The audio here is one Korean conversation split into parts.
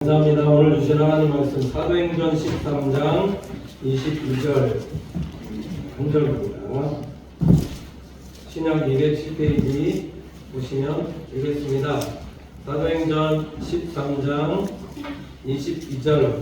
감사합니다. 오늘 주신 하나님 말씀 사도행전 13장 22절 3절입니다. 신약 207페이지 보시면 되겠습니다. 사도행전 13장 22절입니다.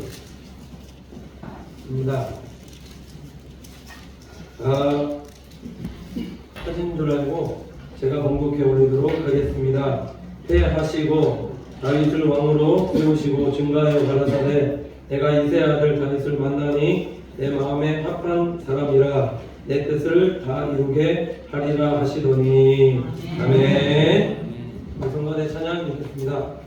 사진 줄 알고 제가 번복해 올리도록 하겠습니다. 패하시고 다윗을 왕으로 세우시고 증거하여 가라사대 내가 이새 아들 다윗을 만나니 내 마음에 합한 사람이라 내 뜻을 다 이루게 하리라 하시더니 아멘. 성관의 찬양 읽겠습니다.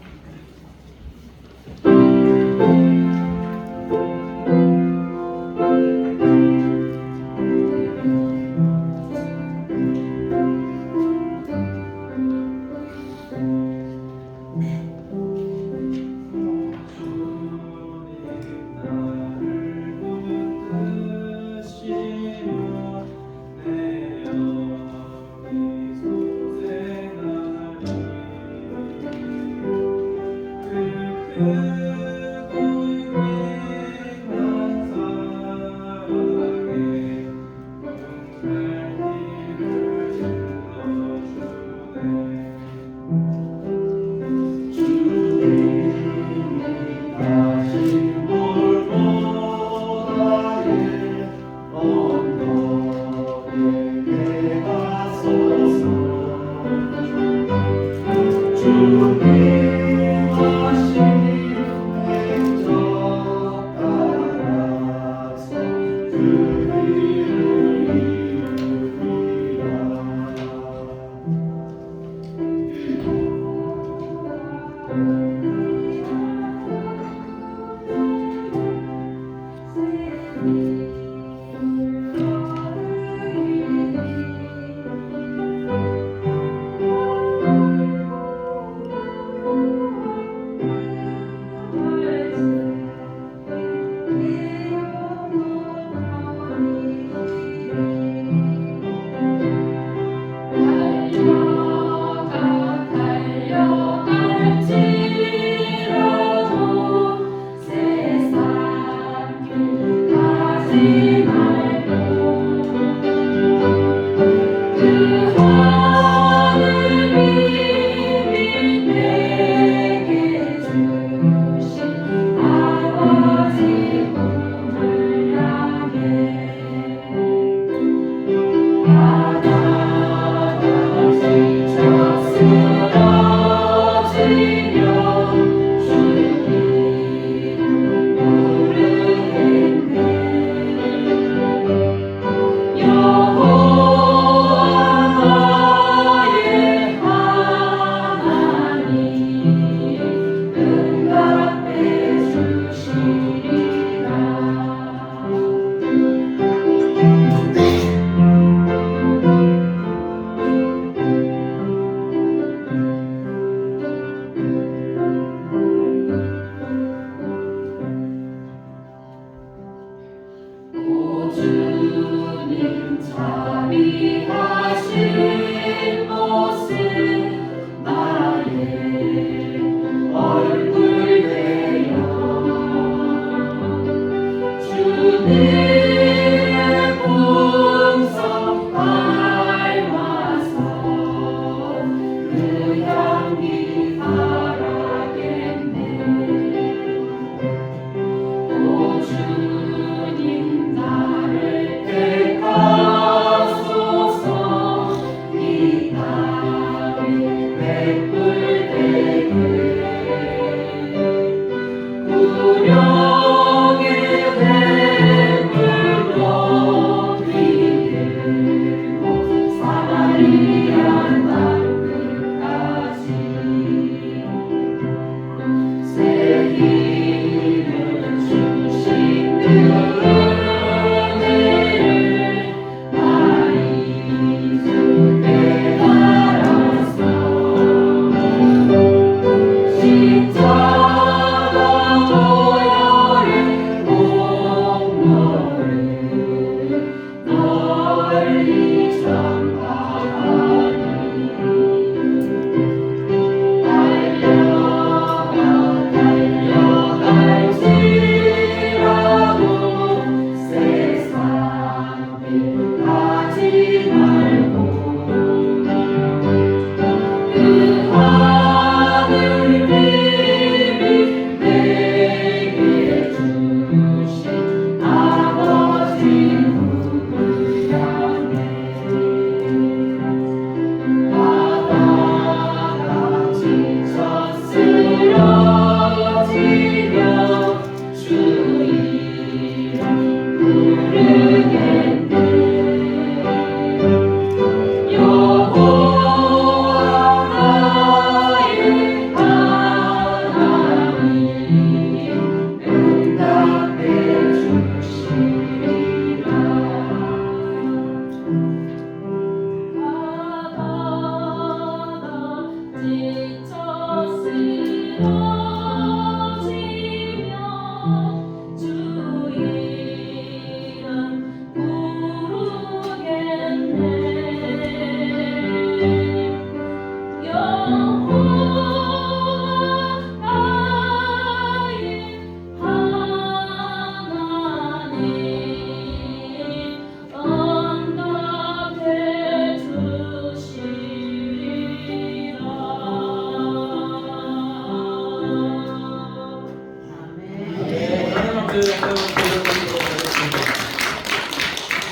박수 한번 드리도록 하겠습니다.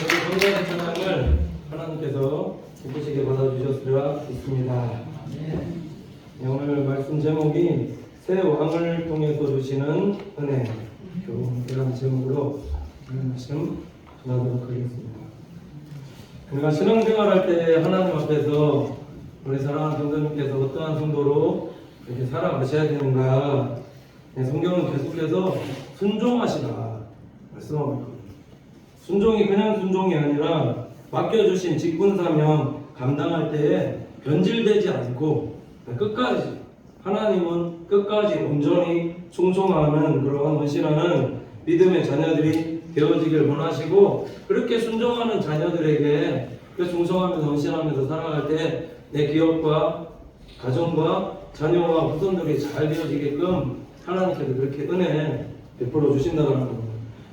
저희 건강의 찬양을 하나님께서 기쁘시게 받아주셨으리라 믿습니다. 오늘 말씀 제목이 새 왕을 통해서 주시는 은혜, 이런 제목으로 말씀 전하도록 하겠습니다. 우리가 신앙생활할 때 하나님 앞에서 우리 사랑하는 성도님께서 어떠한 성도로 이렇게 살아가셔야 되는가, 성경은 계속해서 순종하시라 말씀하고 있거든요. 순종이 그냥 순종이 아니라 맡겨주신 직분사명 감당할 때에 변질되지 않고 끝까지, 하나님은 끝까지 온전히 충성하는 그러한 헌신하는 믿음의 자녀들이 되어지길 원하시고, 그렇게 순종하는 자녀들에게 충성하면서 헌신하면서 살아갈 때 내 기업과 가정과 자녀와 후손들이 잘 되어지게끔 하나님께서 그렇게 은혜 베풀어 주신다는 겁니다.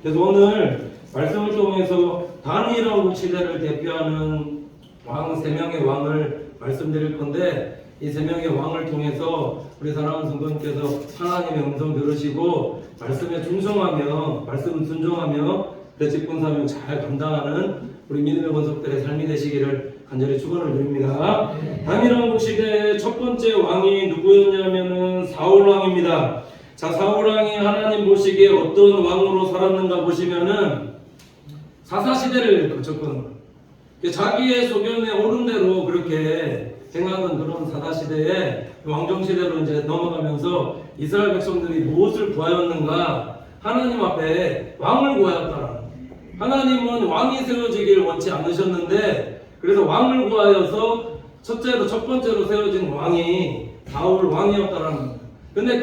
그래서 오늘 말씀을 통해서 다니엘왕국 시대를 대표하는 왕 3명의 왕을 말씀드릴 건데, 이 3명의 왕을 통해서 우리 사랑하는 성도님께서 하나님의 음성 들으시고 말씀에 충성하며 말씀 순종하며 그 직분사명 잘 감당하는 우리 믿음의 권속들의 삶이 되시기를 간절히 축원을 드립니다. 다니엘왕국 시대의 첫 번째 왕이 누구였냐면은 사울 왕입니다. 자, 사울 왕이 하나님 보시기에 어떤 왕으로 살았는가 보시면은 사사 시대를 거쳤거든요. 자기의 소견에 오른 대로 그렇게 생각하는 그런 사사 시대에 왕정 시대로 이제 넘어가면서 이스라엘 백성들이 무엇을 구하였는가? 하나님 앞에 왕을 구하였다. 하나님은 왕이 세워지기를 원치 않으셨는데, 그래서 왕을 구하여서 첫 번째로 세워진 왕이 사울 왕이었다라는 겁니다. 근데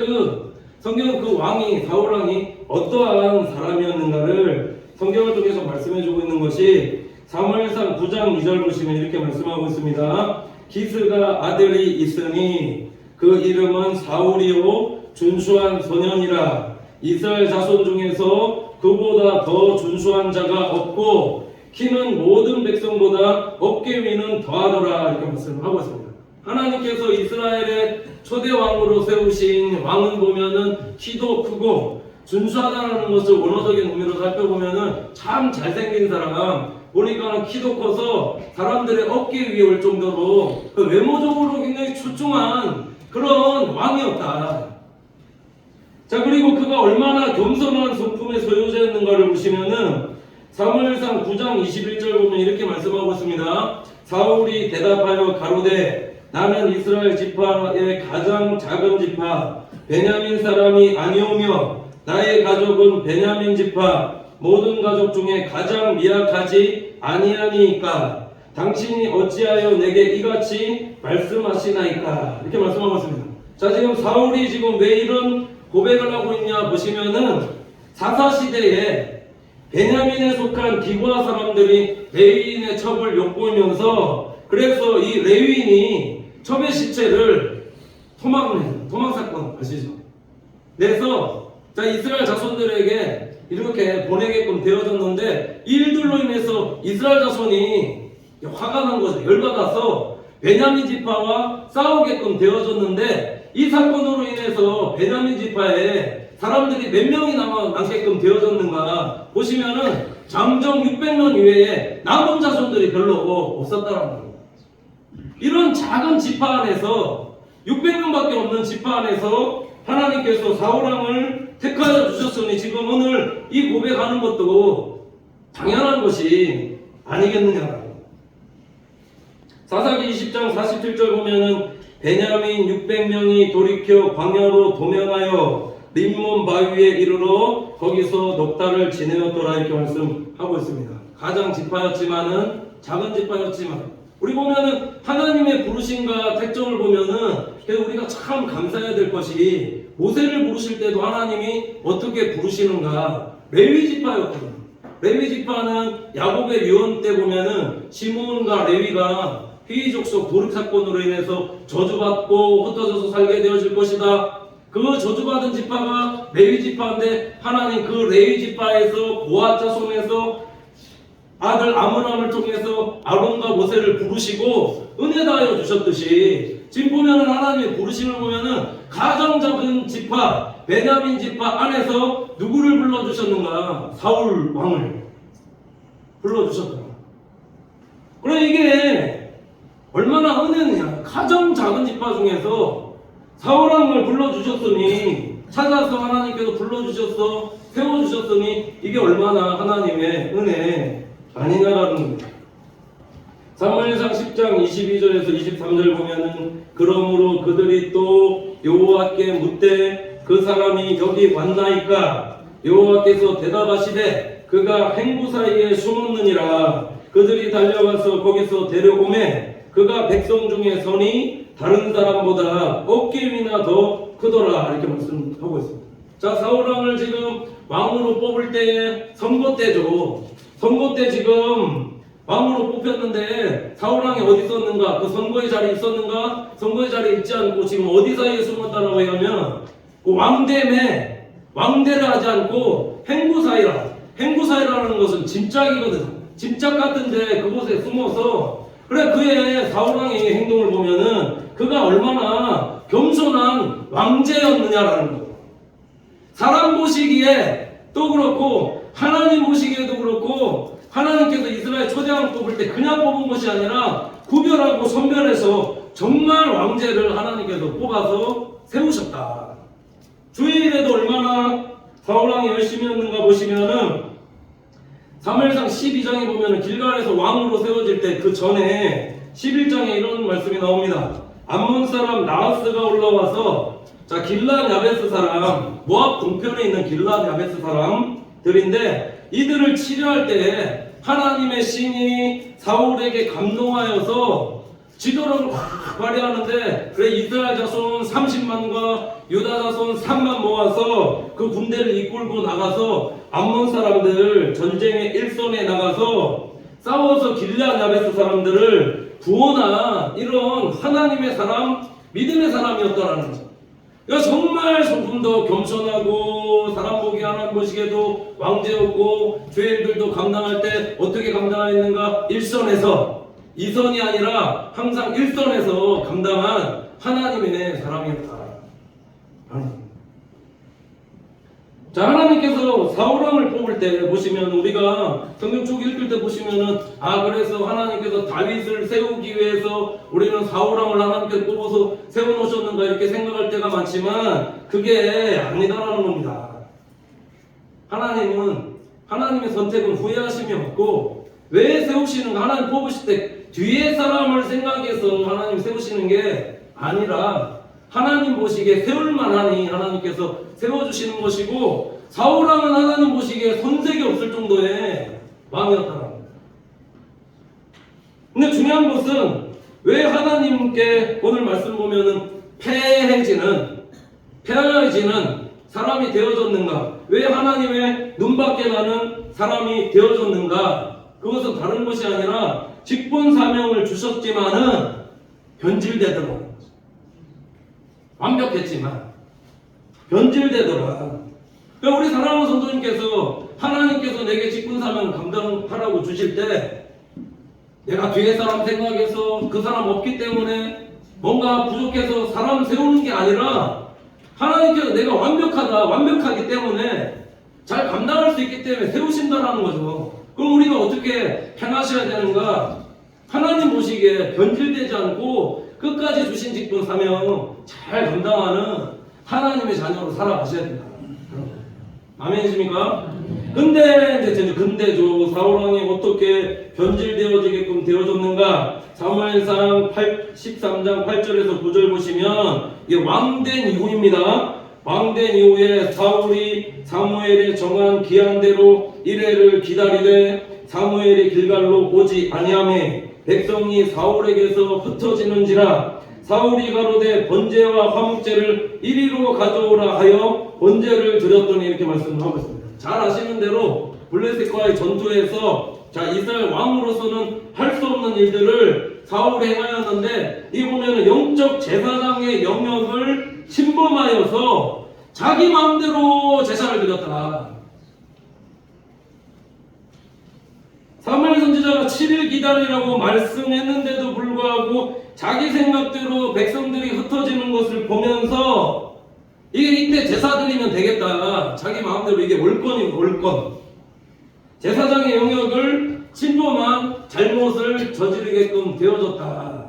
성경은 그 왕이, 사울 왕이 어떠한 사람이었는가를 성경을 통해서 말씀해주고 있는 것이 사무엘상 9장 2절 보시면 이렇게 말씀하고 있습니다. 기스가 아들이 있으니 그 이름은 사울이요 준수한 소년이라. 이스라엘 자손 중에서 그보다 더 준수한 자가 없고 키는 모든 백성보다 어깨 위는 더하더라. 이렇게 말씀하고 있습니다. 하나님께서 이스라엘의 초대 왕으로 세우신 왕은 보면은 키도 크고 준수하다는 것을 원어적인 의미로 살펴보면은 참 잘생긴 사람, 보니까는 키도 커서 사람들의 어깨 위에 올 정도로 외모적으로 굉장히 출중한 그런 왕이었다. 자, 그리고 그가 얼마나 겸손한 성품의 소유자였는가를 보시면은 사무엘상 9장 21절 보면 이렇게 말씀하고 있습니다. 사울이 대답하여 가로되 나는 이스라엘 지파의 가장 작은 지파 베냐민 사람이 아니오며 나의 가족은 베냐민 지파 모든 가족 중에 가장 미약하지 아니하니까 당신이 어찌하여 내게 이같이 말씀하시나이까. 이렇게 말씀하고 있습니다. 자, 지금 사울이 지금 왜 이런 고백을 하고 있냐 보시면은 사사시대에 베냐민에 속한 기브아 사람들이 레위인의 첩을 엿보면서, 그래서 이 레위인이 첩의 시체를 토막사건 아시죠? 내서 자, 이스라엘 자손들에게 이렇게 보내게끔 되어졌는데, 이 일들로 인해서 이스라엘 자손이 화가 난 거죠. 열받아서 베냐민 지파와 싸우게끔 되어졌는데, 이 사건으로 인해서 베냐민 지파에 사람들이 몇 명이 남게끔 되어졌는가 보시면은 장정 600년 이외에 남은 자손들이 별로 없었다는 겁니다. 이런 작은 지파 안에서 600명밖에 없는 지파 안에서 하나님께서 사울왕을 택하여 주셨으니 지금 오늘 이 고백하는 것도 당연한 것이 아니겠느냐라고. 사사기 20장 47절 보면은 베냐민 600명이 돌이켜 광야로 도면하여 림몬 바위에 이르러 거기서 넉 달을 지내었더라. 이렇게 말씀하고 있습니다. 가장 지파였지만은, 작은 지파였지만, 우리 보면은 하나님의 부르심과 택정을 보면은 우리가 참 감사해야 될 것이, 모세를 부르실 때도 하나님이 어떻게 부르시는가. 레위 지파였거든요. 레위 지파는 야곱의 유언 때 보면은 시므온과 레위가 피의족속 도륙 사건으로 인해서 저주받고 흩어져서 살게 되어질 것이다. 그 저주받은 지파가 레위 지파인데, 하나님 그 레위 지파에서 고앗 자손에서 아들 아므람을 통해서 아론과 모세를 부르시고 은혜 다하여 주셨듯이, 지금 보면은 하나님의 부르심을 보면은 가장 작은 지파 베냐민 지파 안에서 누구를 불러주셨는가? 사울 왕을 불러주셨다. 그럼 이게 얼마나 은혜냐? 가장 작은 지파 중에서 사울 왕을 불러주셨으니, 찾아서 하나님께서 불러주셨어, 세워주셨으니 이게 얼마나 하나님의 은혜 아니냐라는 겁니다. 사무엘상 10장 22절에서 23절 보면은 그러므로 그들이 또 여호와께 묻되 그 사람이 여기 왔나이까? 여호와께서 대답하시되 그가 행구 사이에 숨었느니라. 그들이 달려가서 거기서 데려오매 그가 백성 중에 선이 다른 사람보다 어깨 위나 더 크더라. 이렇게 말씀하고 있습니다. 자, 사울왕을 지금 왕으로 뽑을 때 선거 때죠. 선거 때 지금 왕으로 뽑혔는데 사울왕이 어디 있었는가? 그 선거의 자리에 있었는가? 선거의 자리에 있지 않고 지금 어디 사이에 숨었다라고 하면 그 왕대를 하지 않고 행구 사이라. 행구 사이라는 것은 짐짝이거든. 짐짝 같은데 그곳에 숨어서, 그래, 그의 사울왕의 행동을 보면은 그가 얼마나 겸손한 왕제였느냐라는 거예요. 사람 보시기에 또 그렇고 하나님 보시기에도 그렇고, 하나님께서 이스라엘 초대왕 뽑을 때 그냥 뽑은 것이 아니라 구별하고 선별해서 정말 왕제를 하나님께서 뽑아서 세우셨다. 주일에도 얼마나 사울왕이 열심히 했는가 보시면은 사무엘상 12장에 보면은 길갈에서 왕으로 세워질 때 그 전에 11장에 이런 말씀이 나옵니다. 암몬 사람 나하스가 올라와서, 자, 길랏 야베스 사람, 모압 동편에 있는 길랏 야베스 사람들인데 이들을 치료할 때 하나님의 신이 사울에게 감동하여서 지도력을 확 발휘하는데, 그래, 이스라엘 자손 30만과 유다 자손 3만 모아서 그 군대를 이끌고 나가서 암몬 사람들 전쟁의 일선에 나가서 싸워서 길랏 야베스 사람들을 구원한 이런 하나님의 사람, 믿음의 사람이었다라는 거죠. 그러니까 정말 조금 더 겸손하고 사람 보기 하나님 보시기에도 왕제였고, 죄인들도 감당할 때 어떻게 감당했는가? 1선에서, 2선이 아니라 항상 1선에서 감당한 하나님의 사람이었다. 자, 하나님께서 사울왕을 뽑을 때 보시면, 우리가 성경 쭉 읽을 때 보시면은, 아, 그래서 하나님께서 다윗을 세우기 위해서 우리는 사울왕을 하나님께서 뽑아서 세워놓으셨는가 이렇게 생각할 때가 많지만 그게 아니다라는 겁니다. 하나님은, 하나님의 선택은 후회하심이 없고, 왜 세우시는가? 하나님 뽑으실 때 뒤에 사람을 생각해서 하나님 세우시는 게 아니라 하나님 보시기에 세울만하니 하나님께서 세워주시는 것이고, 사울왕은 하나님 보시기에 손색이 없을 정도의 왕이었다는 겁니다. 근데 중요한 것은 왜 하나님께 오늘 말씀 보면은 패해지는 사람이 되어졌는가? 왜 하나님의 눈밖에 나는 사람이 되어졌는가? 그것은 다른 것이 아니라 직분 사명을 주셨지만은 변질되더라. 완벽했지만 변질되더라. 그러니까 우리 사랑하는 성도님께서 하나님께서 내게 직분 사명 감당하라고 주실 때 내가 뒤에 사람 생각해서 그 사람 없기 때문에 뭔가 부족해서 사람 세우는 게 아니라 하나님께서 내가 완벽하기 때문에 잘 감당할 수 있기 때문에 세우신다라는 거죠. 그럼 우리가 어떻게 행하셔야 되는가? 하나님 보시기에 변질되지 않고 끝까지 주신 직분 사명 잘 감당하는 하나님의 자녀로 살아가셔야 된다. 아멘이십니까? 근데죠, 사울왕이 어떻게 변질되어지게끔 되어졌는가? 사무엘상 13장 8절에서 9절 보시면 이게 왕된 이후입니다. 왕된 이후에 사울이 사무엘의 정한 기한대로 이레를 기다리되 사무엘이 길갈로 오지 아니하매 백성이 사울에게서 흩어지는지라. 사울이 가로되 번제와 화목제를 이리로 가져오라 하여 번제를 드렸더니 이렇게 말씀을 하고 있습니다. 잘 아시는 대로 블레셋과의 전투에서, 자, 이스라엘 왕으로서는 할 수 없는 일들을 사울이 행하였는데, 이 보면은 영적 제사장의 영역을 침범하여서 자기 마음대로 제사를 드렸다. 사무엘 선지자가 7일 기다리라고 말씀했는데도 불구하고 자기 생각대로 백성들이 흩어지는 것을 보면서 이때 제사 드리면 되겠다. 자기 마음대로 이게 올건이고 올건. 제사장의 영역을 침범한 잘못을 저지르게끔 되어졌다.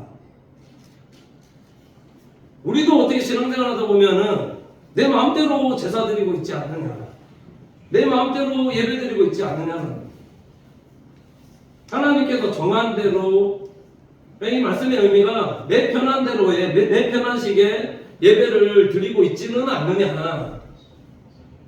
우리도 어떻게 신앙생활 하다 보면은 내 마음대로 제사 드리고 있지 않느냐. 내 마음대로 예배 드리고 있지 않느냐. 하나님께서 정한 대로, 이 말씀의 의미가 내 편한 대로의, 내 편한 식의 예배를 드리고 있지는 않느냐.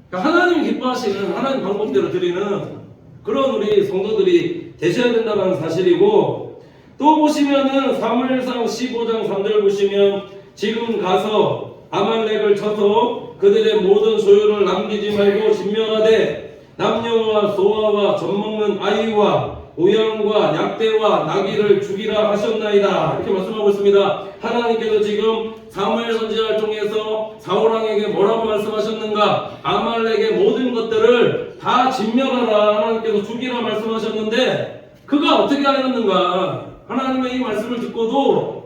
그러니까 하나님이 기뻐하시는 하나님 방법대로 드리는 그런 우리 성도들이 되셔야 된다는 사실이고, 또 보시면은 사무엘상 15장 3절 보시면 지금 가서 아말렉을 쳐서 그들의 모든 소유를 남기지 말고 진멸하되 남녀와 소아와 젖먹는 아이와 우양과 약대와 나귀를 죽이라 하셨나이다. 이렇게 말씀하고 있습니다. 하나님께서 지금 사무엘 선지자를 통해서 사울왕에게 뭐라고 말씀하셨는가? 아말렉의 모든 것들을 다 진멸하라. 하나님께서 죽이라 말씀하셨는데 그가 어떻게 하였는가? 하나님의 이 말씀을 듣고도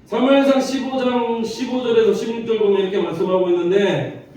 사무엘상 15장 15절에서 16절 보면 이렇게 말씀하고 있는데,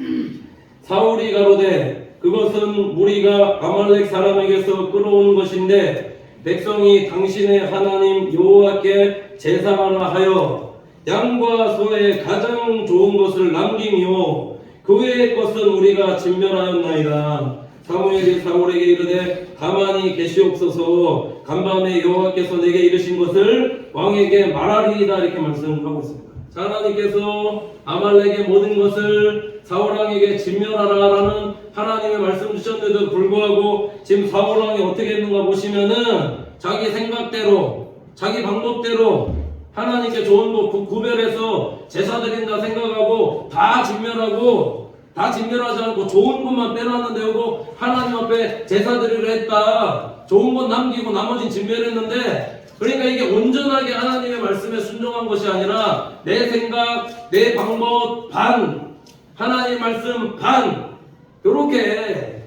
사울이 가로되 그것은 무리가 아말렉 사람에게서 끌어온 것인데 백성이 당신의 하나님 여호와께 제사하라 하여 양과 소의 가장 좋은 것을 남김이요 그 외의 것은 우리가 진멸하였나이다. 사무엘이 사울에게 이르되 가만히 계시옵소서. 간밤에 여호와께서 내게 이르신 것을 왕에게 말하리이다. 이렇게 말씀하고 있습니다. 자, 하나님께서 아말렉의 모든 것을 사울왕에게 진멸하라라는 하나님의 말씀 주셨는데도 불구하고 지금 사울왕이 어떻게 했는가 보시면은 자기 생각대로, 자기 방법대로 하나님께 좋은 거 구별해서 제사 드린다 생각하고 다 진멸하지 않고 좋은 것만 빼놨는데 오고 하나님 앞에 제사 드리려 했다. 좋은 건 남기고 나머지는 진멸했는데, 그러니까 이게 온전하게 하나님의 말씀에 순종한 것이 아니라 내 생각, 내 방법 반, 하나님 말씀 반, 요렇게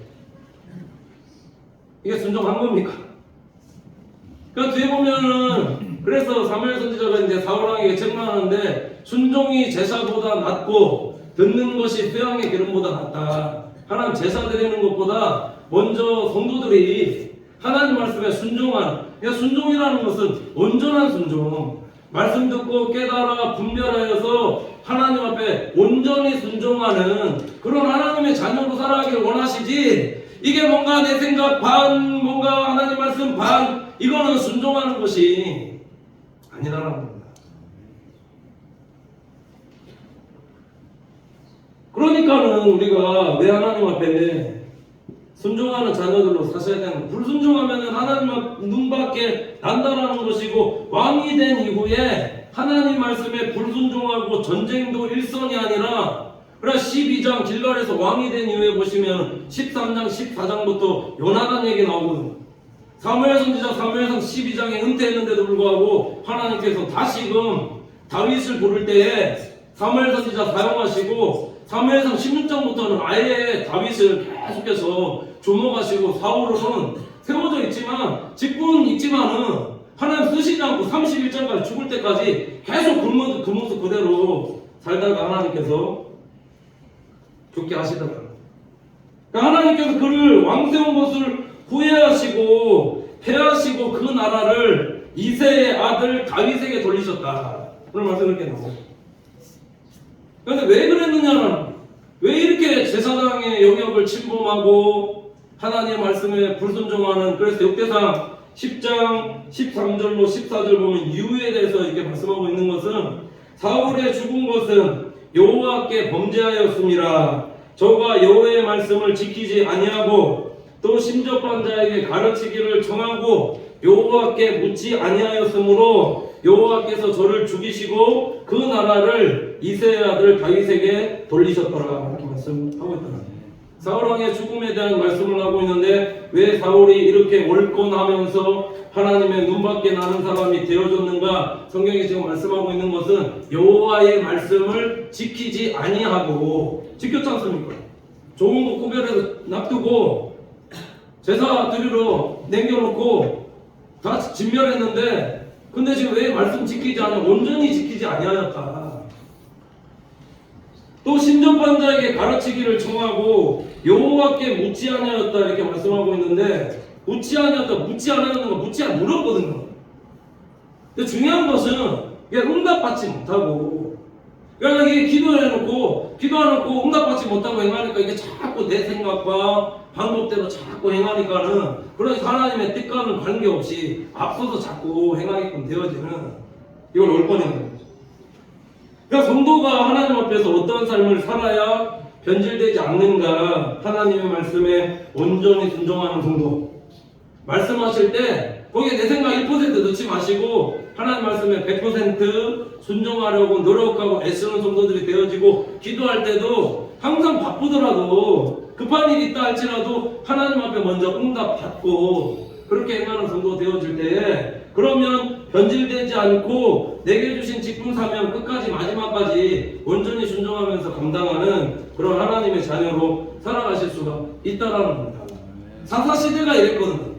이게 순종한 겁니까? 그러니까 뒤에 보면은 그래서 사무엘 선지자가 이제 사울왕에게 책망하는데 순종이 제사보다 낫고 듣는 것이 뼈양의 기름보다 낫다. 하나님 제사 드리는 것보다 먼저 성도들이 하나님 말씀에 순종하는, 그러니까 순종이라는 것은 온전한 순종, 말씀 듣고 깨달아 분별하여서 하나님 앞에 온전히 순종하는 그런 하나님의 자녀로 살아가기를 원하시지, 이게 뭔가 내 생각 반, 뭔가 하나님 말씀 반, 이거는 순종하는 것이 아니라는 겁니다. 그러니까는 우리가 왜 하나님 앞에 순종하는 자녀들로 사셔야 되는 거예요. 불순종하면 하나님 앞 눈밖에 난다라는 것이고, 왕이 된 이후에 하나님 말씀에 불순종하고 전쟁도 일선이 아니라, 그래 12장 길갈에서 왕이 된 이후에 보시면 13장 14장부터 요나단 얘기 나오거든요. 사무엘 선지자 사무엘상 12장에 은퇴했는데도 불구하고 하나님께서 다시금 다윗을 부를 때에 사무엘 선지자 사용하시고, 사무엘상 16장부터는 아예 다윗을 계속해서 주목하시고, 사울은 세워져 있지만 직분은 있지만은 하나님 쓰시지 않고 31장까지 죽을 때까지 계속 그 모습 그대로 살다가 하나님께서 죽게 하시더라고요. 그러니까 하나님께서 그를 왕 세운 것을 후회하시고 패하시고 그 나라를 이새의 아들 다윗에게 돌리셨다. 오늘 말씀 이렇게 나와요. 그런데 왜 그랬느냐는, 왜 이렇게 제사장의 영역을 침범하고 하나님의 말씀에 불순종하는, 그래서 역대상 10장 13절로 14절 보면 이유에 대해서 이렇게 말씀하고 있는 것은, 사울의 죽은 것은 여호와께 범죄하였습니다. 저가 여호와의 말씀을 지키지 아니하고 또 심접한 자에게 가르치기를 청하고 여호와께 묻지 아니하였으므로 여호와께서 저를 죽이시고 그 나라를 이새의 아들 다윗에게 돌리셨더라. 이렇게 말씀하고 있더라. 사울왕의 죽음에 대한 말씀을 하고 있는데, 왜 사울이 이렇게 월권하면서 하나님의 눈밖에 나는 사람이 되어졌는가? 성경이 지금 말씀하고 있는 것은 여호와의 말씀을 지키지 아니하고, 지켰지 않습니까? 좋은 거 구별해서 놔두고 제사 드리러 남겨놓고 다 진멸했는데, 근데 지금 왜 말씀 지키지 않아? 온전히 지키지 아니하였다. 또 신접한 자에게 가르치기를 청하고 여호와께 묻지 아니하였다 이렇게 말씀하고 있는데, 묻지 아니하였다, 묻지 아니하였는 거, 묻지 않 물었거든요. 근데 중요한 것은 이게 응답받지 못하고, 그러니까 이게 기도해놓고 응답받지 못하고 행하니까 이게 자꾸 내 생각과 방법대로 자꾸 행하니까는, 그러니까 하나님의 뜻과는 관계없이 앞서서 자꾸 행하게끔 되어지는, 이걸 올뻔해는 거죠. 그러니까 성도가 하나님 앞에서 어떠한 삶을 살아야 변질되지 않는가, 하나님의 말씀에 온전히 순종하는 성도, 말씀하실 때 거기에 내 생각 1% 넣지 마시고 하나님 말씀에 100% 순종하려고 노력하고 애쓰는 성도들이 되어지고, 기도할 때도 항상 바쁘더라도 급한 일이 있다 할지라도 하나님 앞에 먼저 응답받고 그렇게 행하는 성도 되어질 때, 그러면 변질되지 않고 내게 주신 직분 사명 끝까지 마지막까지 온전히 순종하면서 감당하는 그런 하나님의 자녀로 살아가실 수가 있다라는 겁니다. 사사시대가 이랬거든요.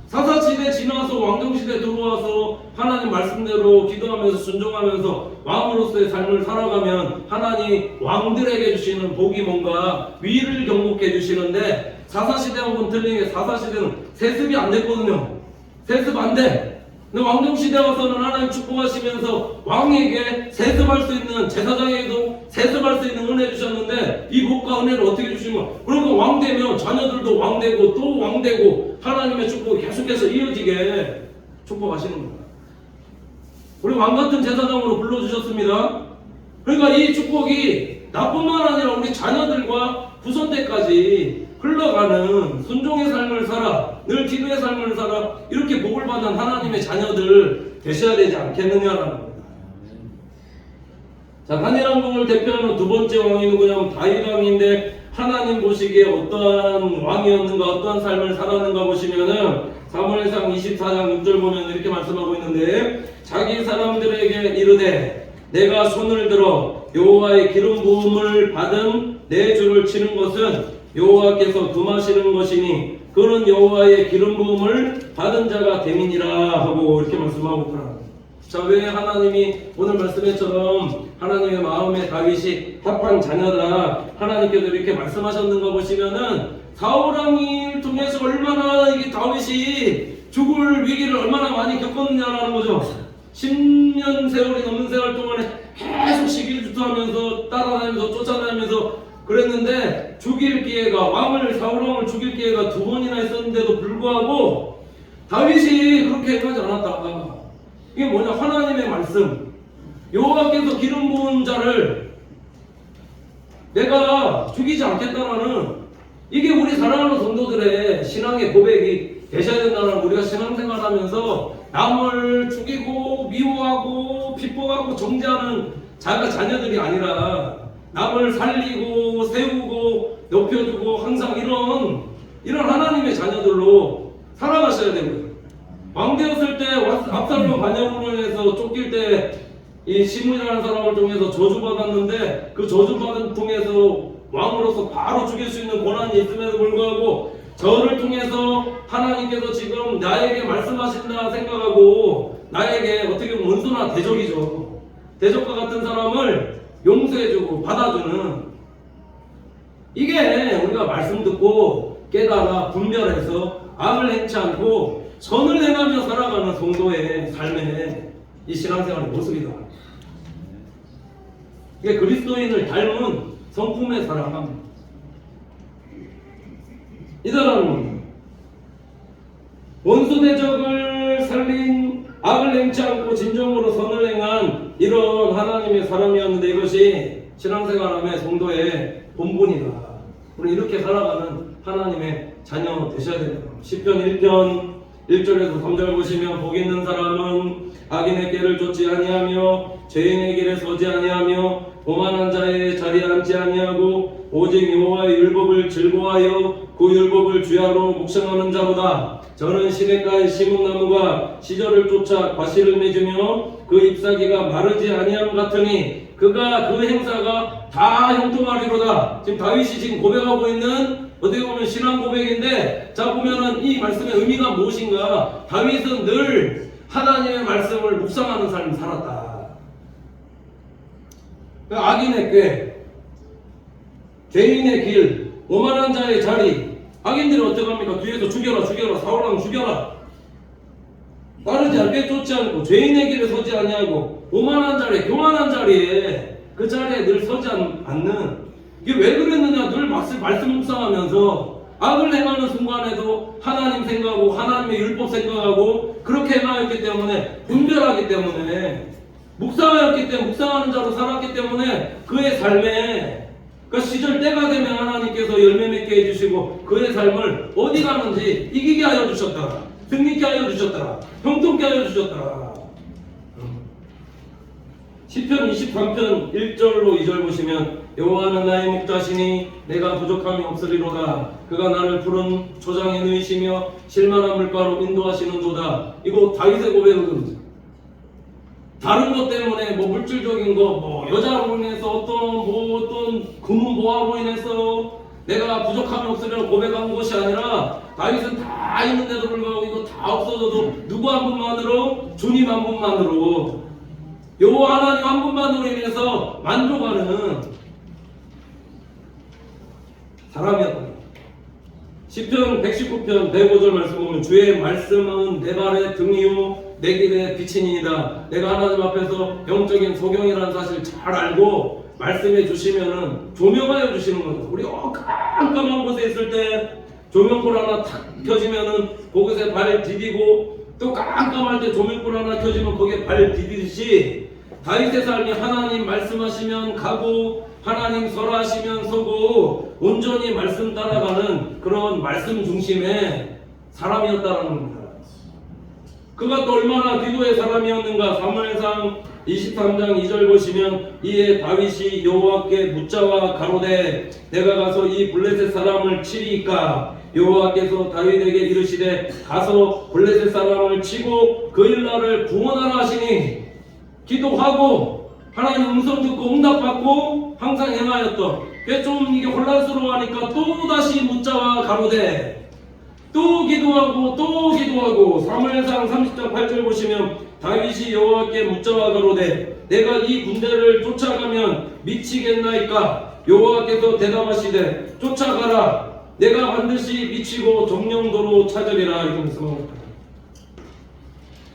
사사시대 지나서 왕정시대 들어와서 하나님 말씀대로 기도하면서 순종하면서 왕으로서의 삶을 살아가면 하나님 왕들에게 주시는 복이 뭔가 위를 경복해 주시는데, 사사시대하고는 틀린 게 사사시대는 세습이 안 됐거든요. 세습 안 돼. 근데 왕정시대 와서는 하나님 축복하시면서 왕에게 세습할 수 있는, 제사장에게도 세습할 수 있는 은혜 주셨는데, 이 복과 은혜를 어떻게 주시는 거야? 그러니까 왕 되면 자녀들도 왕 되고 또 왕 되고 하나님의 축복이 계속해서 이어지게 축복하시는 거야. 우리 왕 같은 제사장으로 불러주셨습니다. 그러니까 이 축복이 나뿐만 아니라 우리 자녀들과 후손 때까지 흘러가는 순종의 삶을 살아, 늘 기도의 삶을 살아, 이렇게 복을 받는 하나님의 자녀들 되셔야 되지 않겠느냐라는 겁니다. 자, 한일왕국을 대표하는 두 번째 왕이 누구냐면 다윗 왕인데, 하나님 보시기에 어떠한 왕이었는가, 어떠한 삶을 살았는가 보시면은 사무엘상 24장 6절 보면 이렇게 말씀하고 있는데, 자기 사람들에게 이르되 내가 손을 들어 여호와의 기름 부음을 받은 내 주를 치는 것은 여호와께서 금하시는 것이니 그는 여호와의 기름 부음을 받은 자가 됨이니라 하고 이렇게 말씀하고 있더라. 자, 왜 하나님이 오늘 말씀처럼 하나님의 마음에 다윗이 합한 자녀다 하나님께서 이렇게 말씀하셨는가 보시면은, 사울 왕을 통해서 얼마나 이게 다윗이 죽을 위기를 얼마나 많이 겪었느냐라는 거죠. 10년 세월이 넘는 세월 동안에 계속 시기주투하면서 따라다니면서 쫓아다니면서 그랬는데, 죽일 기회가, 사울 왕을 죽일 기회가 2번이나 있었는데도 불구하고 다윗이 그렇게 행하지 않았다. 이게 뭐냐? 하나님의 말씀, 여호와께서 기름 부은 자를 내가 죽이지 않겠다라는, 이게 우리 사랑하는 성도들의 신앙의 고백이 되셔야 된다는, 우리가 신앙생활하면서 남을 죽이고 미워하고 핍박하고 정죄하는 자녀들이 아니라 남을 살리고 세우고 높여주고 항상 이런 하나님의 자녀들로 살아가셔야 되고요. 왕 되었을 때 압살롬 반역으로 인해서 쫓길 때 이 시므이라는 사람을 통해서 저주받았는데, 그 저주받은 통해서 왕으로서 바로 죽일 수 있는 권한이 있음에도 불구하고 저를 통해서 하나님께서 지금 나에게 말씀하신다 생각하고 나에게 어떻게 보면 원수나 대적이죠. 대적과 같은 사람을 용서해주고 받아주는, 이게 우리가 말씀 듣고 깨달아 분별해서 악을 행치 않고 선을 행하며 살아가는 성도의 삶의 이 신앙생활의 모습이다. 이게 그리스도인을 닮은 성품의 사람 이다라는 겁니다. 원수 대적을 살린, 악을 행치 않고 진정으로 선을 행한 이런 하나님의 사람이었는데, 이것이 신앙생활함의 성도의 본분이다. 우리 이렇게 살아가는 하나님의 자녀 되셔야 됩니다. 시편 1편 1절에서 3절 보시면, 복 있는 사람은 악인의 길을 쫓지 아니하며 죄인의 길에 서지 아니하며 오만한 자의 자리에 앉지 아니하고 오직 여호와의 율법을 즐거워하여 그 율법을 주야로 묵상하는 자보다. 저는 시냇가에 심은 나무가 시절을 쫓아 과실을 맺으며 그 잎사귀가 마르지 아니함 같으니 그가 그 행사가 다 형통하리로다. 지금 다윗이 지금 고백하고 있는 어떻게 보면 신앙 고백인데, 자 보면은 이 말씀의 의미가 무엇인가? 다윗은 늘 하나님의 말씀을 묵상하는 삶을 살았다. 악인의 꾀, 죄인의 길, 오만한 자의 자리. 악인들이 어떻게 합니까? 뒤에서 죽여라 죽여라 사울왕 죽여라. 따르지 않게 쫓지 않고 죄인의 길에 서지 아니하고 오만한 자리에 교만한 자리에 그 자리에 늘 서지 않는. 이게 왜 그랬느냐? 늘 말씀 묵상하면서 악을 행하는 순간에도 하나님 생각하고 하나님의 율법 생각하고 그렇게 행하였기 때문에 분별하기 때문에 묵상하였기 때문에 묵상하는 자로 살았기 때문에 그의 삶에 그 시절 때가 되면 하나님께서 열매 맺게 해주시고 그의 삶을 어디 가는지 이기게 하여 주셨더라. 승리케 하여 주셨더라. 형통케 하여 주셨더라. 시편 23편 1절로 2절 보시면 여호와는 나의 목자시니 내가 부족함이 없으리로다. 그가 나를 푸른 초장에 누이시며 실만한 물가로 인도하시는도다. 이거 다윗의 고백은 다른 것 때문에 뭐 물질적인 거, 뭐 여자로 인해서 어떤 금은 보화로 인해서 내가 부족함이 없으리라고 고백한 것이 아니라 다윗은 다 있는데도 불구하고 이거 다 없어져도 누구 한 분만으로? 주님 한 분만으로 여호와 하나님 한 분만으로 인해서 만족하는 사람이었다. 시편 119편 105절 말씀 보면 주의 말씀은 내 발의 등이요 내 길의 빛이니이다. 내가 하나님 앞에서 영적인 소경이라는 사실을 잘 알고 말씀해 주시면은 조명하여 주시는 거죠. 우리 깜깜한 곳에 있을 때 조명불 하나 탁 켜지면은 그곳에 발 디디고 또 깜깜할 때 조명불 하나 켜지면 거기에 발 디디듯이 다윗의 삶이 하나님 말씀하시면 가고 하나님 설하시면 서고 온전히 말씀 따라가는 그런 말씀 중심의 사람이었다는 겁니다. 그가 또 얼마나 기도의 사람이었는가. 사무엘상 23장 2절 보시면 이에 다윗이 여호와께 묻자와 가로되 내가 가서 이 블레셋 사람을 치리이까. 여호와께서 다윗에게 이르시되 가서 블레셋 사람을 치고 그 일 나를 구원하라 하시니 기도하고 하나님 음성 듣고 응답받고 항상 행하였던. 좀 이게 혼란스러워하니까 또 다시 묻자와 가로되 또 기도하고 사무엘상 30장 8절 보시면 다윗이 여호와께 묻자와 가로되 내가 이 군대를 쫓아가면 미치겠나이까. 여호와께서 대답하시되 쫓아가라. 내가 반드시 미치고 정령도로 찾으리라. 이렇게 말씀합니다.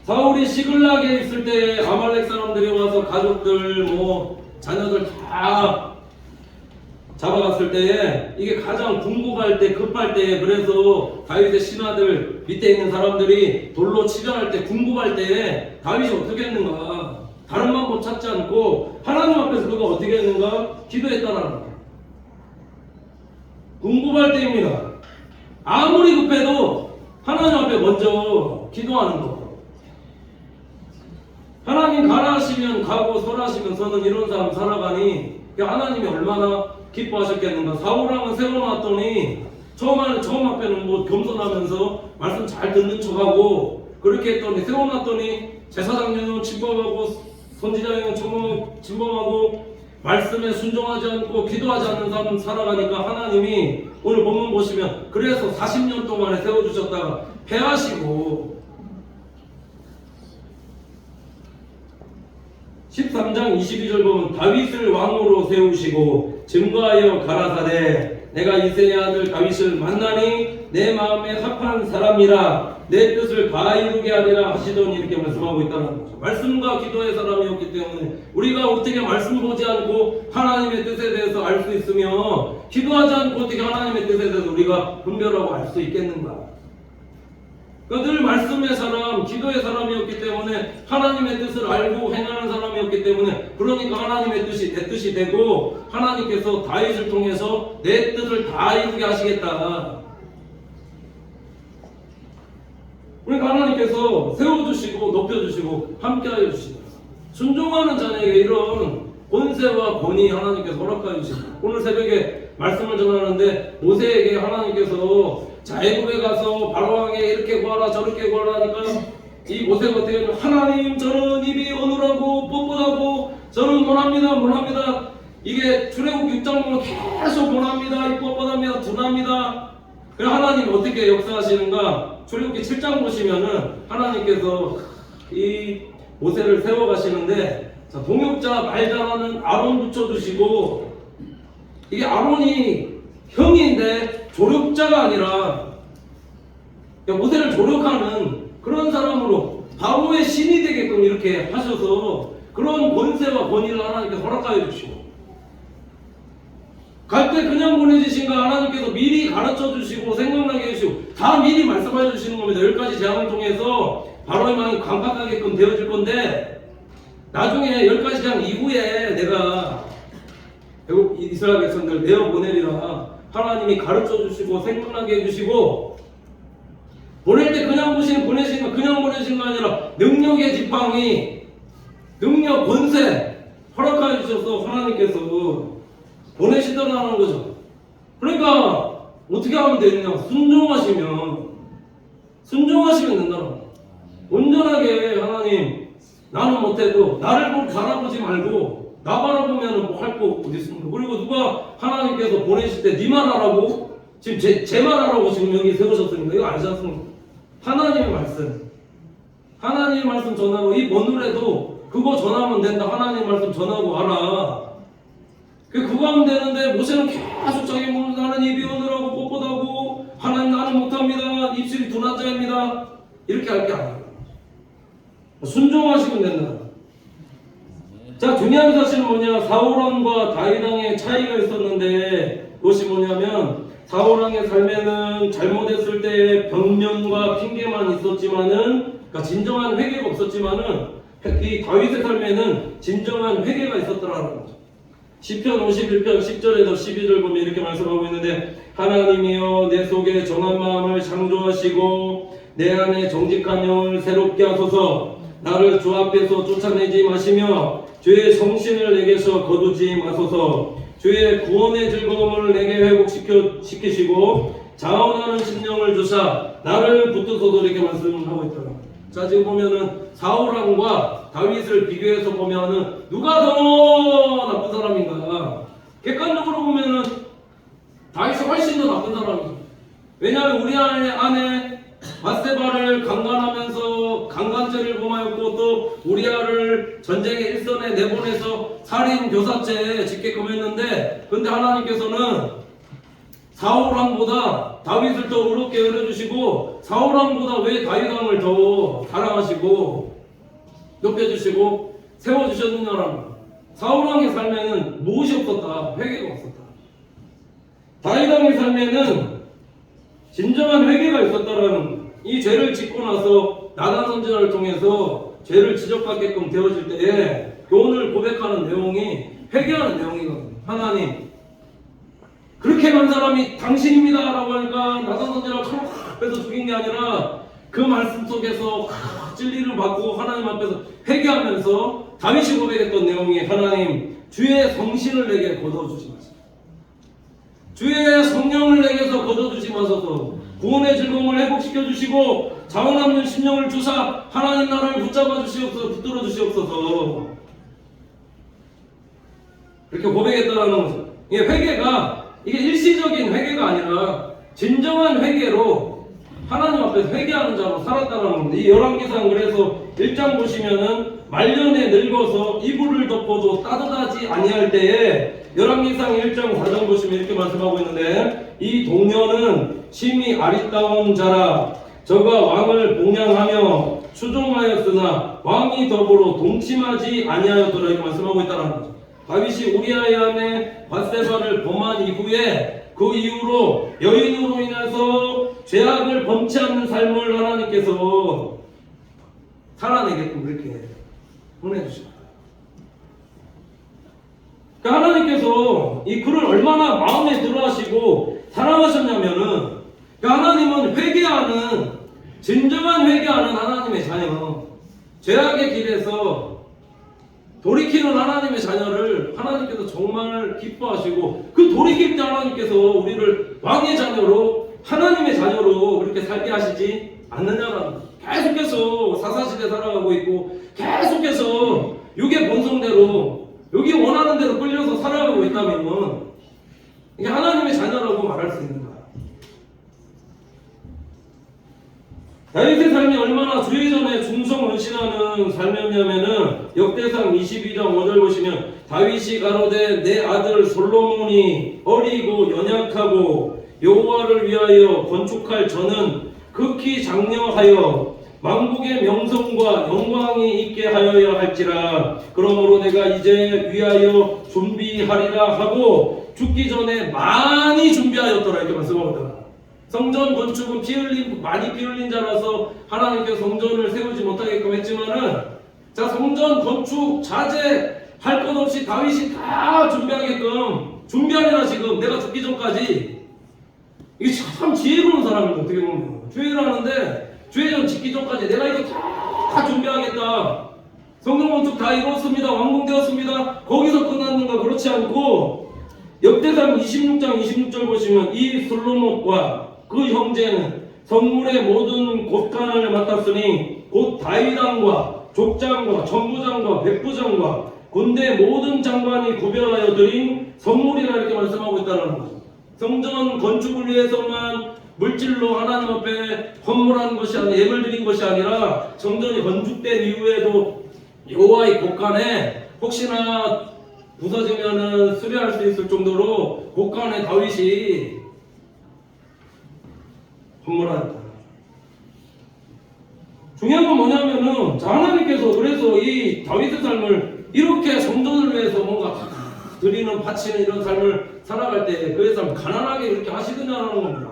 사울이 시글락에 있을 때 아말렉 사람들이 와서 가족들 자녀들 다 잡아갔을 때에 이게 가장 궁극할 때 급할 때 그래서 다윗의 신하들 밑에 있는 사람들이 돌로 치려할 때 궁극할 때에 다윗이 어떻게 했는가. 다른 방법 찾지 않고 하나님 앞에서 그가 어떻게 했는가 기도했다라는 거예요. 궁극할 때입니다. 아무리 급해도 하나님 앞에 먼저 기도하는 거. 하나님 가라 하시면 가고 서라 하시면 서는 이런 삶 살아가니 하나님이 얼마나 기뻐하셨겠는가. 사울왕은 세워놨더니 처음 앞에는 겸손하면서 말씀 잘 듣는 척하고 그렇게 했더니 세워놨더니 제사장님은 침범하고 선지자님은 침범하고 말씀에 순종하지 않고 기도하지 않는 삶 살아가니까 하나님이 오늘 본문 보시면 그래서 40년 동안에 세워주셨다가 패하시고 13장 22절 보면 다윗을 왕으로 세우시고 증거하여 가라사대 내가 이새의 아들 다윗을 만나니 내 마음에 합한 사람이라 내 뜻을 다 이루게 하리라 하시더니 이렇게 말씀하고 있다는 거죠. 말씀과 기도의 사람이었기 때문에 우리가 어떻게 말씀 보지 않고 하나님의 뜻에 대해서 알 수 있으며 기도하지 않고 어떻게 하나님의 뜻에 대해서 우리가 분별하고 알 수 있겠는가. 그러니까 늘 말씀의 사람, 기도의 사람이었기 때문에 하나님의 뜻을 알고 행하는 사람이었기 때문에 그러니까 하나님의 뜻이 내 뜻이 되고 하나님께서 다윗을 통해서 내 뜻을 다 이루게 하시겠다. 그러니까 하나님께서 세워주시고 높여주시고 함께하여 주시고 순종하는 자에게 이런 권세와 권위 하나님께서 허락하여 주시고 오늘 새벽에 말씀을 전하는데 모세에게 하나님께서 자 애굽에 가서 바로왕에게 이렇게 구하라 저렇게 구하라 하니까 이 모세가 어떻게 하냐면 하나님 저는 입이 어눌하고 뻣뻣하고 저는 못합니다. 이게 출애굽 6장 보면 계속 못합니다. 이 뻣뻣합니다. 둔합니다. 그럼 하나님 어떻게 역사하시는가. 출애굽기 7장 보시면은 하나님께서 이 모세를 세워가시는데 자, 동역자 말 잘하는 아론 붙여주시고 이게 아론이 형인데 조력자가 아니라 모세를 조력하는 그런 사람으로 바로의 신이 되게끔 이렇게 하셔서 그런 권세와 권위를 하나님께서 허락하여 주시고, 갈 때 그냥 보내주신가 하나님께서 미리 가르쳐 주시고 생각나게 해주시고 다 미리 말씀해 주시는 겁니다. 10가지 재앙을 통해서 바로의 마음이 강팍하게끔 되어질 건데, 나중에 10가지 재앙 이후에 내가 이스라엘 백성들 내어보내리라 하나님이 가르쳐 주시고 생각나게 해주시고, 보낼 때 그냥 보내시는 거 아니라 능력의 지팡이, 능력, 권세 허락하여 주셔서 하나님께서 보내시더라는 거죠. 그러니까 어떻게 하면 되느냐? 순종하시면 된다고. 온전하게 하나님, 나는 못해도 나를 바라보지 말고 나 바라보면 뭐 할 거 어디 있습니까? 그리고 누가 하나님께서 보내실 때 네 말 하라고, 지금 제 말 하라고 지금 여기 세우셨습니까? 이거 아니지 않습니까? 하나님의 말씀 전하고, 이 먼 노래도 그거 전하면 된다. 하나님의 말씀 전하고 가라. 그거 하면 되는데, 모세는 계속 자기 몸을, 나는 입이 어느라고 뻣뻣하고 하나님 나는 못합니다. 입술이 둔한 자입니다. 이렇게 할 게 아니에요. 순종하시면 된다. 자, 중요한 사실은 뭐냐? 사울왕과 다윗왕의 차이가 있었는데, 그것이 뭐냐면 사울왕의 삶에는 잘못했을 때 변명과 핑계만 있었지만은, 그러니까 진정한 회개가 없었지만은, 이 다윗의 삶에는 진정한 회개가 있었더라는 거죠. 시편 51편 10절에서 12절 보면 이렇게 말씀하고 있는데, 하나님이여 내 속에 정한 마음을 창조하시고 내 안에 정직한 영을 새롭게 하소서. 나를 주 앞에서 쫓아내지 마시며 주의 성신을 내게서 거두지 마소서. 주의 구원의 즐거움을 내게 회복시키시고 자원하는 심령을 주사 나를 붙드소서. 이렇게 말씀하고 있더라고요. 자, 지금 보면은 사울왕과 다윗을 비교해서 보면은 누가 더 나쁜 사람인가? 객관적으로 보면은 다윗이 훨씬 더 나쁜 사람이죠. 왜냐하면 우리 안에 바세바를 강간하면서 강간죄를 범하였고, 또 우리아를 전쟁의 일선에 내보내서 살인 교사죄 짓게끔 했는데, 근데 하나님께서는 사울왕보다 다윗을 더 의롭게 여겨주시고, 사울왕보다 왜 다윗왕을 더 사랑하시고 높여주시고 세워주셨느냐라는, 사울왕의 삶에는 무엇이 없었다? 회개가 없었다. 다윗왕의 삶에는 진정한 회개가 있었다라는, 이 죄를 짓고 나서 나단 선지자를 통해서 죄를 지적받게끔 되어질 때에 오늘 고백하는 내용이 회개하는 내용이거든요. 하나님, 그렇게 한 사람이 당신입니다 라고 하니까 나단 선지자를 칼로 빼서 죽인 게 아니라 그 말씀 속에서 진리를 받고 하나님 앞에서 회개하면서 다윗이 고백했던 내용이, 하나님 주의 성신을 내게 거둬주지 마소서. 주의 성령을 내게서 거둬주지 마소서. 구원의 즐거움을 회복시켜 주시고 자원 없는 심령을 주사 하나님 나라를 붙잡아 주시옵소서. 붙들어 주시옵소서. 이렇게 고백했다라는 거죠. 이게 회개가, 이게 일시적인 회개가 아니라 진정한 회개로 하나님 앞에서 회개하는 자로 살았다는 겁니다. 이 열왕기상 그래서 1장 보시면은 말년에 늙어서 이불을 덮어도 따뜻하지 아니할 때에, 열왕기상 1장 4장 보시면 이렇게 말씀하고 있는데, 이 동녀는 심히 아리따운 자라. 저가 왕을 봉양하며 추종하였으나 왕이 더불어 동침하지 아니하였더라. 이렇게 말씀하고 있다는 거죠. 다윗이 우리아의 아내 바세바를 범한 이후에, 그 이후로 여인으로 인해서 죄악을 범치 않는 삶을 하나님께서 살아내게끔 그렇게 보내주십니다. 그러니까 하나님께서 이 그를 얼마나 마음에 들어하시고 사랑하셨냐면은, 그러니까 하나님은 회개하는, 진정한 회개하는 하나님의 자녀, 죄악의 길에서 돌이키는 하나님의 자녀를 하나님께서 정말 기뻐하시고, 그 돌이킬 때 하나님께서 우리를 왕의 자녀로, 하나님의 자녀로 그렇게 살게 하시지 않느냐라는 거죠. 계속해서 사사시대 살아가고 있고, 계속해서 육의 본성대로 여기 원하는 대로 끌려서 살아가고 있다면 이게 하나님의 자녀라고 말할 수 있는가? 다윗의 삶이 얼마나 주의전에 충성언신하는 삶이었냐면은 역대상 22장 5절 보시면 다윗이 가로되 내 아들 솔로몬이 어리고 연약하고 여호와를 위하여 건축할 전은 극히 장려하여 만국의 명성과 영광이 있게 하여야 할지라. 그러므로 내가 이제 위하여 준비하리라 하고 죽기 전에 많이 준비하였더라. 이렇게 말씀하거든요. 성전 건축은 많이 피 흘린 자라서 하나님께서 성전을 세우지 못하게끔 했지만은, 자, 성전 건축 자재할 것 없이 다윗이 다 준비하게끔 준비하려나. 지금 내가 죽기 전까지. 이게 참 지혜로운 사람입니다. 어떻게 보면 주의를 하는데 주의전 짓기 전까지 내가 이거 다 준비하겠다. 성전 건축 다 이뤘습니다. 완공되었습니다. 거기서 끝났는가? 그렇지 않고 역대상 26장 26절 보시면 이 솔로몬과 그 형제는 성물의 모든 곳간을 맡았으니 곧 다윗왕과 족장과 전부장과 백부장과 군대 모든 장관이 구별하여 드린 선물이라 이렇게 말씀하고 있다는 거죠. 성전 건축을 위해서만 물질로 하나님 앞에 헌물한 것이 아니라 예물 드린 것이 아니라 성전이 건축된 이후에도 여호와의 곳간에 혹시나 부서지면은 수리할 수 있을 정도로 곳간에 다윗이 헌물하였다. 중요한 건 뭐냐면은 하나님께서 그래서 이 다윗의 삶을 이렇게 성전을 위해서 뭔가 드리는 바치는 이런 삶을 살아갈 때 그의 삶 가난하게 그렇게 하시느냐는 겁니다.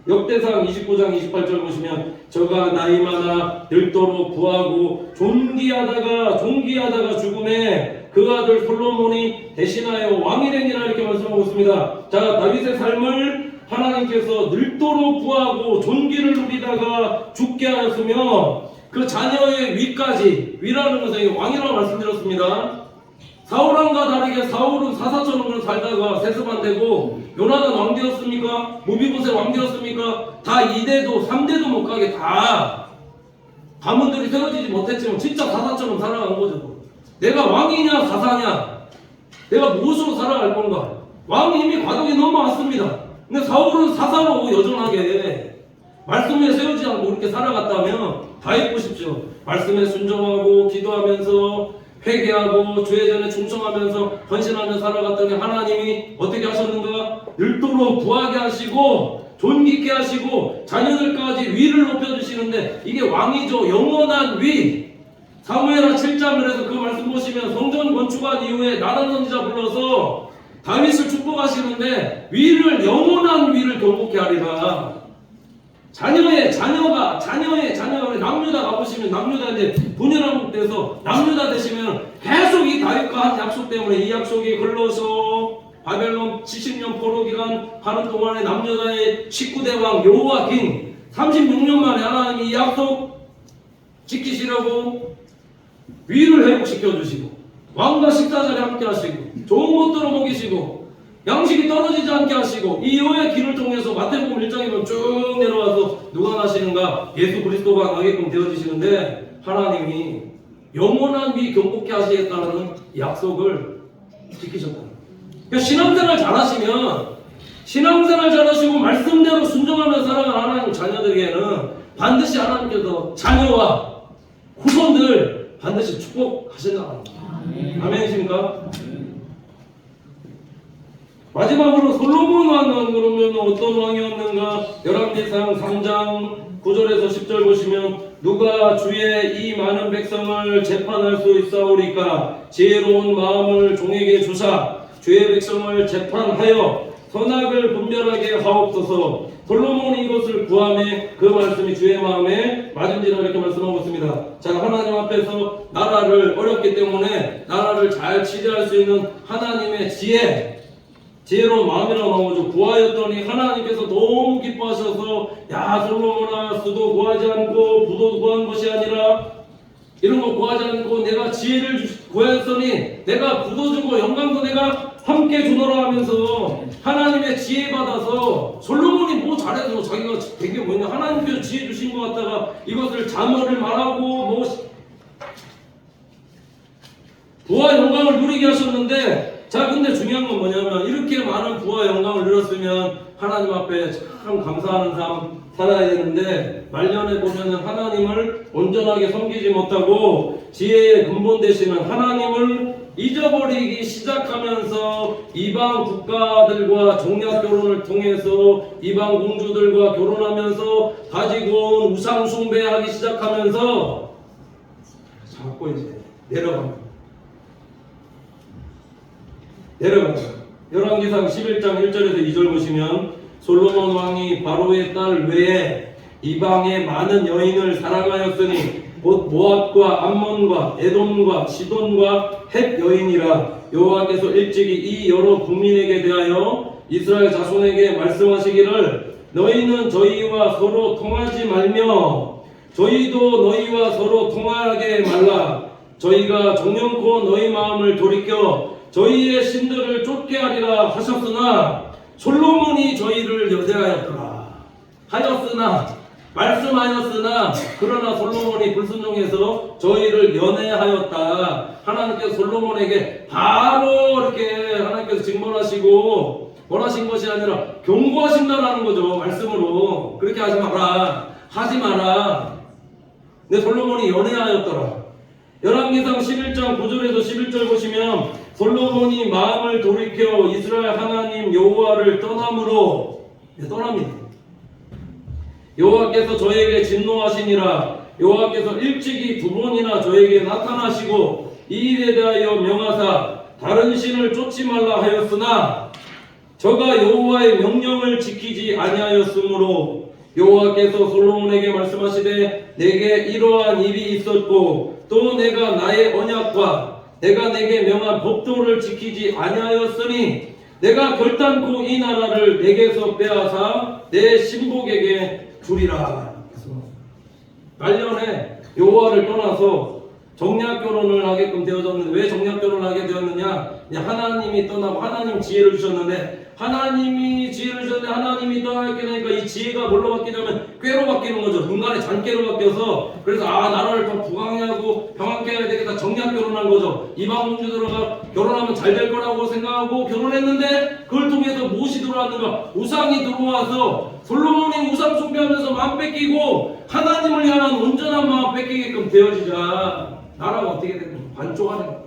역대상 29장 28절 보시면 저가 나이 많아 늙도록 부하고 존귀하다가 죽음에 그 아들 솔로몬이 대신하여 왕이 되니라 이렇게 말씀하고 있습니다. 자, 다윗의 삶을 하나님께서 늙도록 부하고 존귀를 누리다가 죽게 하였으며 그 자녀의 위까지, 위라는 것은 왕이라고 말씀드렸습니다. 사울왕과 다르게 사울은 사사처럼 살다가 세습안 되고, 요나단 왕 되었습니까? 무비보셋 왕 되었습니까? 다 2대도 3대도 못 가게 다 가문들이 세워지지 못했지만 진짜 사사처럼 살아간 거죠. 내가 왕이냐 사사냐, 내가 무엇으로 살아갈 건가. 왕이 이미 과도기 넘어왔습니다. 근데 사울은 사사로 여전하게 말씀에 세우지 않고 이렇게 살아갔다면 다윗 보십시오. 말씀에 순종하고 기도하면서 회개하고 주의 전에 충성하면서 헌신하며 살아갔더니 하나님이 어떻게 하셨는가? 늙도록 부하게 하시고 존귀케 하시고 자녀들까지 위를 높여주시는데 이게 왕이죠. 영원한 위. 사무엘하 7장을 해서 그 말씀 보시면 성전 건축한 이후에 나단 선지자 불러서 다윗을 축복하시는데 위를, 영원한 위를 경복케 하리라. 자녀가 남유다 가보시면 남유다 이제 분열한국돼서 남유다 되시면 계속 이 다윗과 한 약속 때문에 이 약속이 흘러서 바벨론 70년 포로 기간 하는 동안에 남유다의 19대 왕 여호와긴 36년 만에 하나님이 이 약속 지키시려고 위를 회복시켜 주시고 왕과 식사자리 함께 하시고 좋은 것들을 먹이시고 양식이 떨어지지 않게 하시고 이 여호와의 길을 통해서 마태복음 1장에 보면 쭉 내려와서 누가 나시는가? 예수 그리스도가 나게끔 되어지시는데 하나님이 영원한 위 경복케 하시겠다는 약속을 지키셨다. 그러니까 신앙생활 잘하시고 말씀대로 순종하며 살아가는 하나님 자녀들에게는 반드시 하나님께서 자녀와 후손들 반드시 축복하신다. 아멘이십니까? 마지막으로 솔로몬 왕은 그러면 어떤 왕이었는가? 열왕기상 3장 9절에서 10절 보시면 누가 주의 이 많은 백성을 재판할 수 있사오리까? 지혜로운 마음을 종에게 주사 주의 백성을 재판하여 선악을 분별하게 하옵소서. 솔로몬이 이것을 구하매 그 말씀이 주의 마음에 맞은지라 이렇게 말씀하고 있습니다. 자, 하나님 앞에서 나라를 어렵기 때문에 나라를 잘 치료할 수 있는 하나님의 지혜로운 마음이라고 나오죠. 구하였더니 하나님께서 너무 기뻐하셔서 야 솔로몬아 수도 구하지 않고 부도 구한 것이 아니라 이런 거 구하지 않고 내가 지혜를 구하였더니 내가 부도 주고 영광도 내가 함께 주노라 하면서 하나님의 지혜 받아서 솔로몬이 뭐 잘해서 자기가 된 게 뭐냐 하나님께서 지혜 주신 것 같다가 이것을 자녀를 말하고 뭐 부와 영광을 누리게 하셨는데 자, 근데 중요한 건 뭐냐면 이렇게 많은 부와 영광을 누렸으면 하나님 앞에 참 감사하는 삶 살아야 되는데, 말년에 보면은 하나님을 온전하게 섬기지 못하고 지혜의 근본 되시는 하나님을 잊어버리기 시작하면서 이방 국가들과 종략 결혼을 통해서 이방 공주들과 결혼하면서 가지고 온 우상 숭배하기 시작하면서 자꾸 이제 내려갑니다. 열왕기상 11장 1절에서 2절 보시면, 솔로몬 왕이 바로의 딸 외에 이방의 많은 여인을 사랑하였으니 곧 모압과 암몬과 에돔과 시돈과 헷 여인이라. 여호와께서 일찍이 이 여러 국민에게 대하여 이스라엘 자손에게 말씀하시기를, 너희는 저희와 서로 통하지 말며 저희도 너희와 서로 통하게 말라. 저희가 정령코 너희 마음을 돌이켜 저희의 신들을 쫓게 하리라 하셨으나 솔로몬이 저희를 연애하였더라. 말씀하였으나 그러나 솔로몬이 불순종해서 저희를 연애하였다. 하나님께서 솔로몬에게 바로 이렇게 하나님께서 징벌하시고 원하신 것이 아니라 경고하신다라는 거죠. 말씀으로 그렇게 하지 마라. 근데 솔로몬이 연애하였더라. 열왕기상 11장 9절에서 11절 보시면, 솔로몬이 마음을 돌이켜 이스라엘 하나님 여호와를 떠납니다. 여호와께서 저에게 진노하시니라. 여호와께서 일찍이 두 번이나 저에게 나타나시고 이 일에 대하여 명하사 다른 신을 쫓지 말라 하였으나 저가 여호와의 명령을 지키지 아니하였으므로 여호와께서 솔로몬에게 말씀하시되, 내게 이러한 일이 있었고 또 내가 나의 언약과 내가 내게 명한 법도를 지키지 아니하였으니 내가 결단코 이 나라를 내게서 빼앗아 내 신복에게 주리라. 말년에 여호와를 떠나서 정략 결혼을 하게끔 되어졌는데, 왜 정략 결혼을 하게 되었느냐? 하나님이 떠나고 하나님 지혜를 주셨는데, 하나님이 떠나게 되니까 이 지혜가 뭘로 바뀌냐면 꾀로 바뀌는 거죠. 인간의 잔꾀로 바뀌어서, 그래서 나라를 더 부강하고 평안케 해야 되겠다, 정략 결혼한 거죠. 이방 공주들과 결혼하면 잘 될 거라고 생각하고 결혼했는데, 그걸 통해서 무엇이 들어왔는가? 우상이 들어와서 솔로몬이 우상 숭배하면서 마음 뺏기고 하나님을 향한 온전한 마음 뺏기게끔 되어지자 나라가 어떻게 됐든 반쪽하는 거야.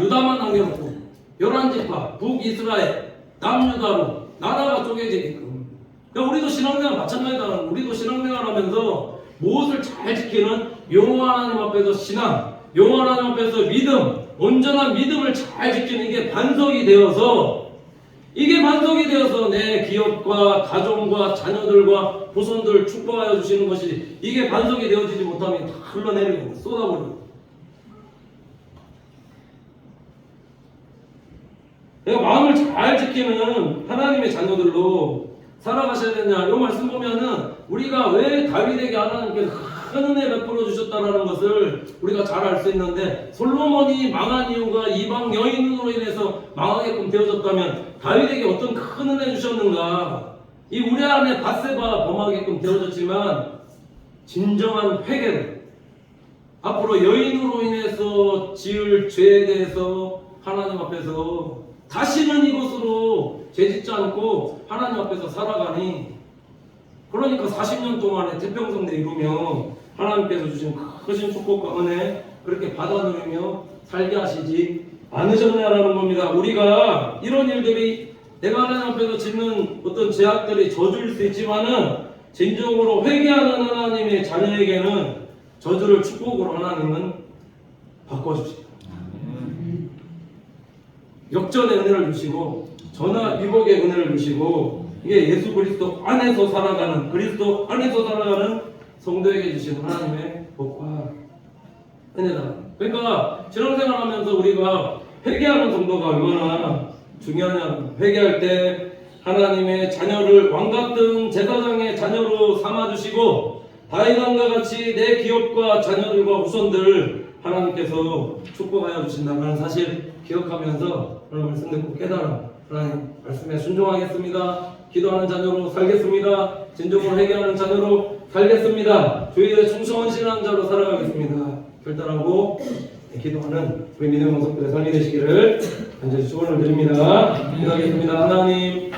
유다만 남겨놓고 11지파 북이스라엘 남유다로 나라가 쪼개지게끔. 그러니까 우리도 신앙생활 마찬가지다. 우리도 신앙생활 하면서 무엇을 잘 지키는 여호와 하나님 앞에서 신앙, 여호와 하나님 앞에서 믿음, 온전한 믿음을 잘 지키는 이게 반석이 되어서 내 기업과 가정과 자녀들과 후손들 축복하여 주시는 것이, 이게 반석이 되어지지 못하면 다 흘러내리고 쏟아버리고. 그러니까 마음을 잘 지키는 하나님의 자녀들로 살아가셔야 되냐. 이 말씀 보면은 우리가 왜 다윗에게 하나님께서 큰 은혜 베풀어 주셨다는 것을 우리가 잘 알 수 있는데, 솔로몬이 망한 이유가 이방 여인으로 인해서 망하게끔 되어졌다면 다윗에게 어떤 큰 은혜 주셨는가? 이 우리 안에 밧세바 범하게끔 되어졌지만 진정한 회개를, 앞으로 여인으로 인해서 지을 죄에 대해서 하나님 앞에서 다시는 이것으로 죄짓지 않고 하나님 앞에서 살아가니, 그러니까 40년 동안의 태평성대 이루며 하나님께서 주신 크신 축복과 은혜 그렇게 받아 누리며 살게 하시지 않으셨냐라는 겁니다. 우리가 이런 일들이 내가 하나님 앞에서 짓는 어떤 제약들이 저주일 수 있지만은, 진정으로 회개하는 하나님의 자녀에게는 저주를 축복으로 하나님은 바꿔주십니다. 역전의 은혜를 주시고 전화위복의 은혜를 주시고, 이게 예수 그리스도 안에서 살아가는 성도에게 주시는 하나님의 복과 은혜다. 그러니까 신앙생활 하면서 우리가 회개하는 성도가 얼마나 중요하냐. 회개할 때 하나님의 자녀를 왕같은 제사장의 자녀로 삼아주시고, 다윗왕과 같이 내 기업과 자녀들과 후손들 하나님께서 축복하여 주신다는 사실 기억하면서 오늘 말씀 듣고 깨달아 하나님 말씀에 순종하겠습니다. 기도하는 자녀로 살겠습니다. 진정으로 회개하는 자녀로 살겠습니다. 주의 충성한 신앙자로 살아가겠습니다. 결단하고 기도하는 우리 믿음의 모습들의 삶이 되시기를 간절히 축원을 드립니다. 기도하겠습니다. 하나님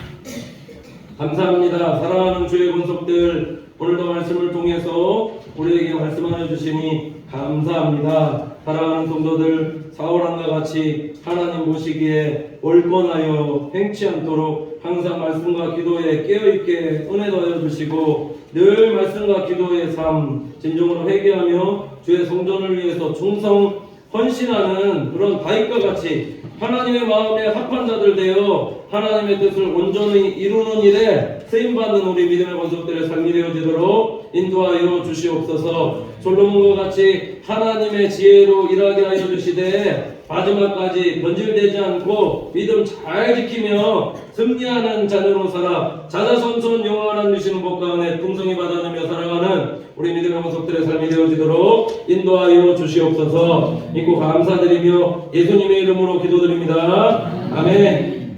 감사합니다. 사랑하는 주의 권속들, 오늘도 말씀을 통해서 우리에게 말씀하여 주시니 감사합니다. 사랑하는 성도들, 사울왕과 같이 하나님 모시기에 올권하여 행치 않도록 항상 말씀과 기도에 깨어있게 은혜 더하여 주시고, 늘 말씀과 기도의 삶 진정으로 회개하며 주의 성전을 위해서 충성 헌신하는 그런 다윗과 같이 하나님의 마음에 합한 자들 되어 하나님의 뜻을 온전히 이루는 일에 쓰임받는 우리 믿음의 권속들의 삶이 되어지도록 인도하여 주시옵소서. 솔로몬과 같이 하나님의 지혜로 일하게 하여 주시되 마지막까지 변질되지 않고 믿음 잘 지키며 승리하는 자녀로 살아 자자손손 영원한 주시는 복 가운데 풍성히 받아내며 살아가는 우리 믿음의 권속들의 삶이 되어지도록 인도하여 주시옵소서. 믿고 감사드리며 예수님의 이름으로 기도드립니다. 아멘.